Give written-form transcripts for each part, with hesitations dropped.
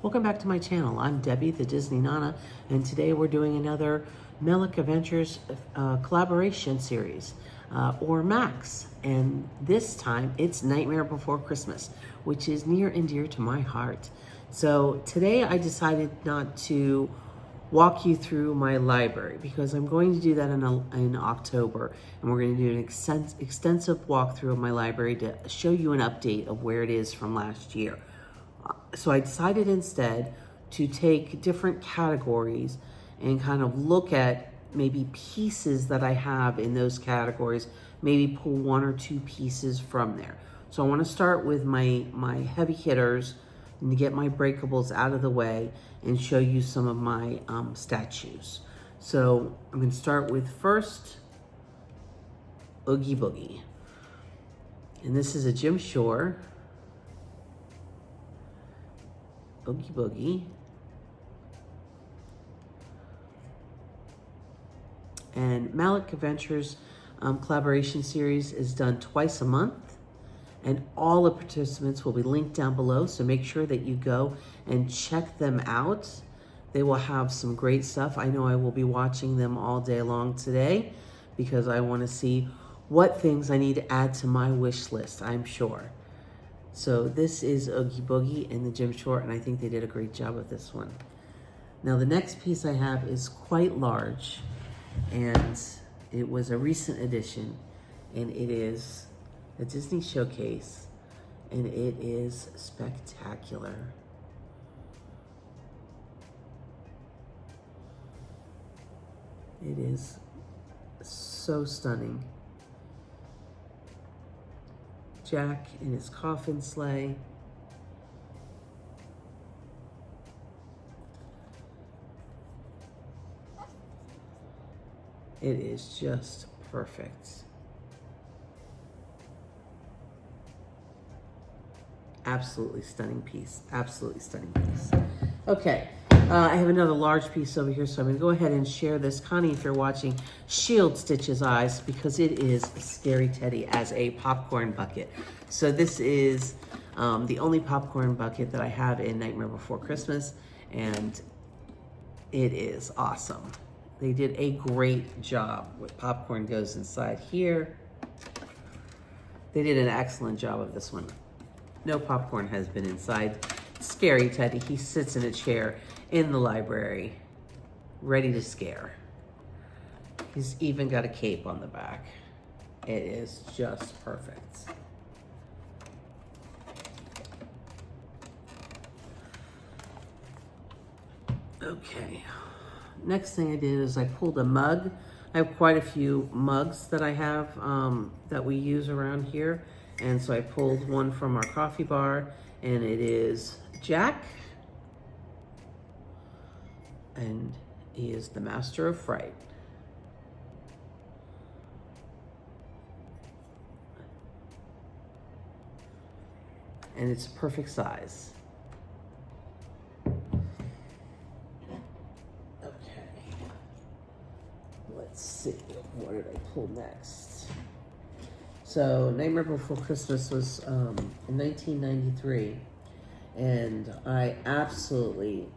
Welcome back to my channel. I'm Debbie, the Disney Nonna, and today we're doing another Melick Adventures collaboration series, or MACS. And this time it's Nightmare Before Christmas, which is near and dear to my heart. So today I decided not to walk you through my library because I'm going to do that in October, and we're going to do an extensive walkthrough of my library to show you an update of where it is from last year. So I decided instead to take different categories and kind of look at maybe pieces that I have in those categories, maybe pull one or two pieces from there. So I want to start with my heavy hitters and to get my breakables out of the way and show you some of my statues. So I'm going to start with first Oogie Boogie. And this is a Jim Shore Oogie Boogie. And Melick Adventures collaboration series is done twice a month, and all the participants will be linked down below, so make sure that you go and check them out. They will have some great stuff. I know I will be watching them all day long today because I want to see what things I need to add to my wish list, I'm sure. So this is Oogie Boogie and the Jim Shore, and I think they did a great job with this one. Now the next piece I have is quite large, and it was a recent addition, and it is a Disney Showcase, and it is spectacular. It is so stunning. Jack in his coffin sleigh. It is just perfect. Absolutely stunning piece. Absolutely stunning piece. Okay, I have another large piece over here, so I'm gonna go ahead and share this. Connie, if you're watching, shield Stitch's eyes because it is Scary Teddy as a popcorn bucket. So this is the only popcorn bucket that I have in Nightmare Before Christmas, and it is awesome. They did a great job with popcorn goes inside here. They did an excellent job of this one. No popcorn has been inside Scary Teddy. He sits in a chair in the library, ready to scare. He's even got a cape on the back. It is just perfect. Okay, next thing I did is I pulled a mug. I have quite a few mugs that I have that we use around here. And so I pulled one from our coffee bar, and it is Jack. And he is the master of fright. And it's a perfect size. Okay. Let's see, what did I pull next? So Nightmare Before Christmas was in 1993, and I absolutely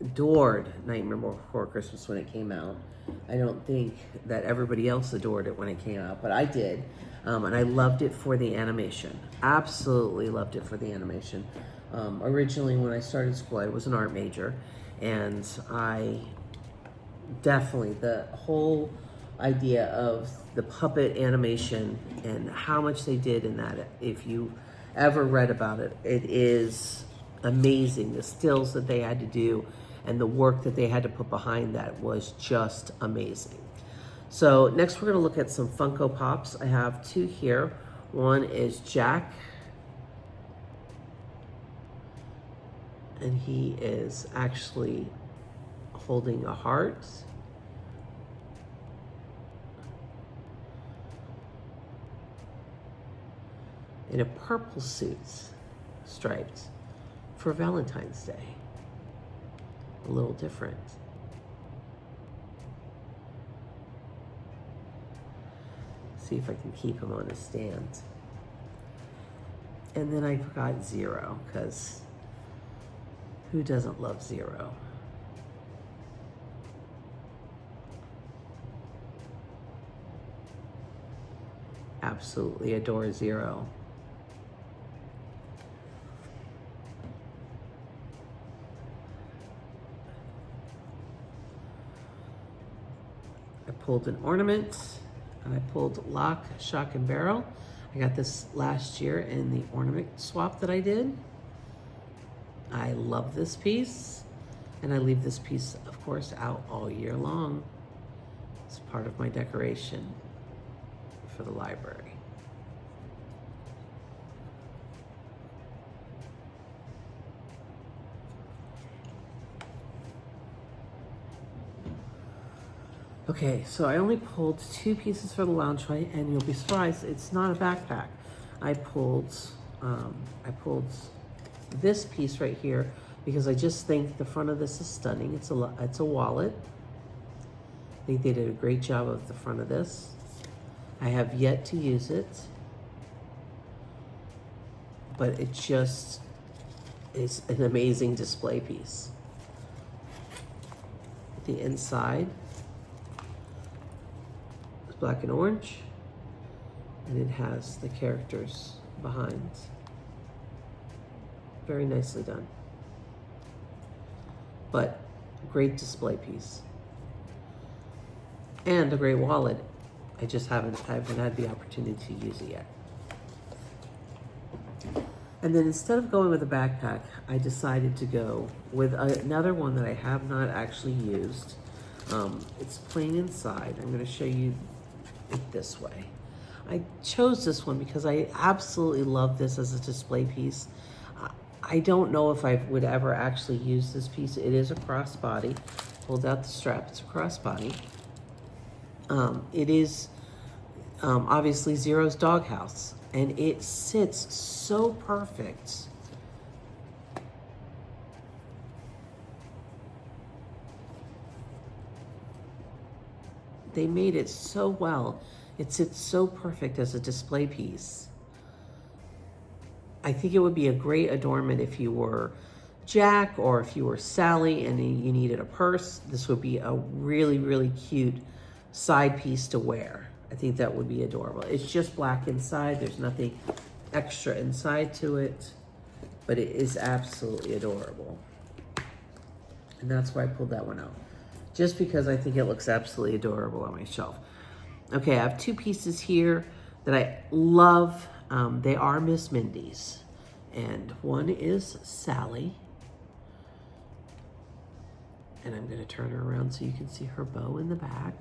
adored Nightmare Before Christmas when it came out. I don't think that everybody else adored it when it came out, but I did, and I loved it for the animation. Absolutely loved it for the animation. Originally, when I started school, I was an art major, and I definitely, the whole idea of the puppet animation and how much they did in that, if you ever read about it, it is amazing. The stills that they had to do and the work that they had to put behind that was just amazing. So next we're going to look at some Funko Pops. I have two here. One is Jack, and he is actually holding a heart. In a purple suit, striped, for Valentine's Day. A little different. See if I can keep him on a stand. And then I forgot Zero, because Who doesn't love Zero? Absolutely adore Zero. I pulled an ornament, and I pulled Lock, Shock, and Barrel. I got this last year in the ornament swap that I did. I love this piece, and I leave this piece, of course, out all year long. It's part of my decoration for the library. Okay, so I only pulled 2 pieces for the loungeway, and you'll be surprised, it's not a backpack. I pulled this piece right here because I just think the front of this is stunning. It's a wallet. I think they did a great job of the front of this. I have yet to use it, but it just is an amazing display piece. The inside is black and orange, and it has the characters behind. Very nicely done. But great display piece. And a great wallet. I haven't had the opportunity to use it yet. And then instead of going with a backpack, I decided to go with another one that I have not actually used. It's plain inside. I'm going to show you it this way. I chose this one because I absolutely love this as a display piece. I don't know if I would ever actually use this piece. It is a crossbody. Pulled out the strap. It's a crossbody. It is obviously Zero's doghouse, and it sits so perfect. They made it so well. It sits so perfect as a display piece. I think it would be a great adornment if you were Jack or if you were Sally and you needed a purse. This would be a really, really cute side piece to wear. I think that would be adorable. It's just black inside. There's nothing extra inside to it, but it is absolutely adorable. And that's why I pulled that one out. Just because I think it looks absolutely adorable on my shelf. Okay, I have 2 pieces here that I love. They are Miss Mindy's. And one is Sally. And I'm gonna turn her around so you can see her bow in the back,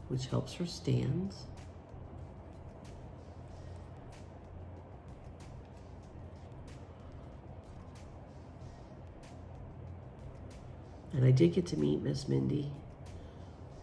which helps her stand. And I did get to meet Miss Mindy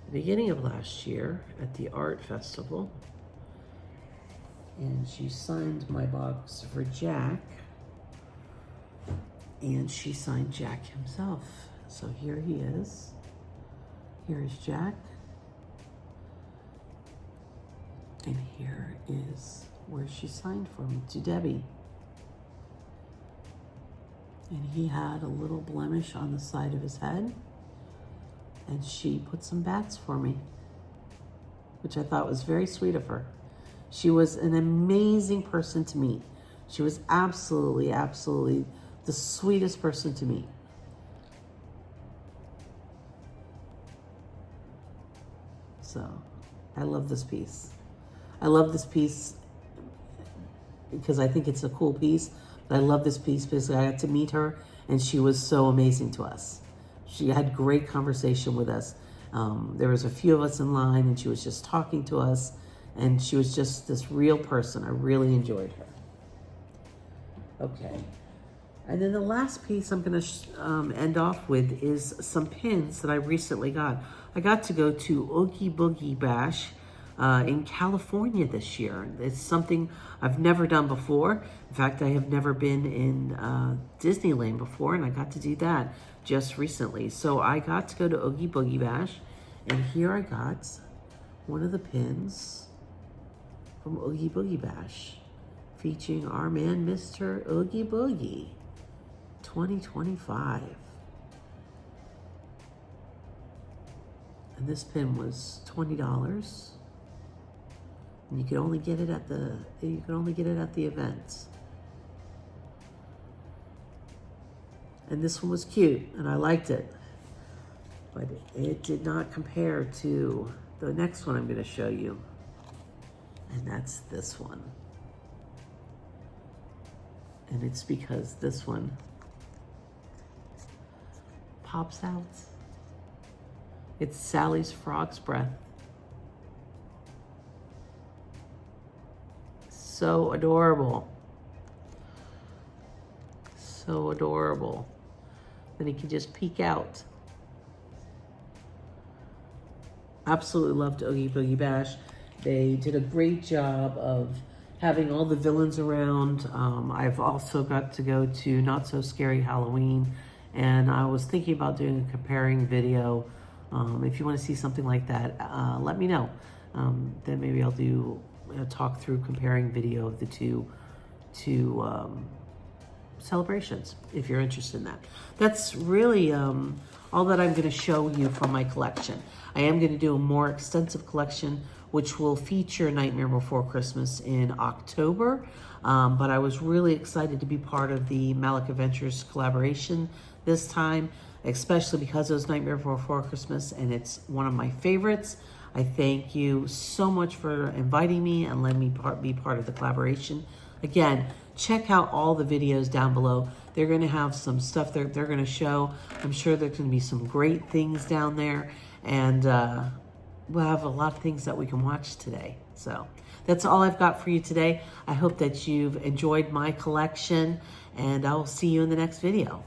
at the beginning of last year at the art festival. And she signed my box for Jack. And she signed Jack himself. So here he is. Here is Jack. And here is where she signed for me, to Debbie. And he had a little blemish on the side of his head. And she put some bats for me, which I thought was very sweet of her. She was an amazing person to meet. She was absolutely, absolutely the sweetest person to meet. So, I love this piece. I love this piece because I think it's a cool piece. But I love this piece because I got to meet her and she was so amazing to us. She had great conversation with us. There was a few of us in line and she was just talking to us, and she was just this real person. I really enjoyed her. Okay. And then the last piece I'm going to end off with is some pins that I recently got. I got to go to Oogie Boogie Bash in California this year. It's something I've never done before. In fact, I have never been in Disneyland before, and I got to do that just recently. So I got to go to Oogie Boogie Bash, and here I got one of the pins from Oogie Boogie Bash featuring our man, Mr. Oogie Boogie, 2025. And this pin was $20. And you could only get it at the events. And this one was cute, and I liked it. But it did not compare to the next one I'm going to show you. And that's this one. And it's because this one pops out. It's Sally's Frog's Breath. So adorable. So adorable. Then he can just peek out. Absolutely loved Oogie Boogie Bash. They did a great job of having all the villains around. I've also got to go to Not So Scary Halloween, and I was thinking about doing a comparing video. If you want to see something like that, let me know. Then maybe I'll do a talk through comparing video of the two celebrations, if you're interested in that. That's really all that I'm going to show you from my collection. I am going to do a more extensive collection, which will feature Nightmare Before Christmas in October. But I was really excited to be part of the Melick Adventures collaboration this time, especially because it was Nightmare Before Christmas, and it's one of my favorites. I thank you so much for inviting me and letting me be part of the collaboration. Again, check out all the videos down below. They're going to have some stuff they're going to show. I'm sure there's going to be some great things down there, and we'll have a lot of things that we can watch today. So that's all I've got for you today. I hope that you've enjoyed my collection, and I'll see you in the next video.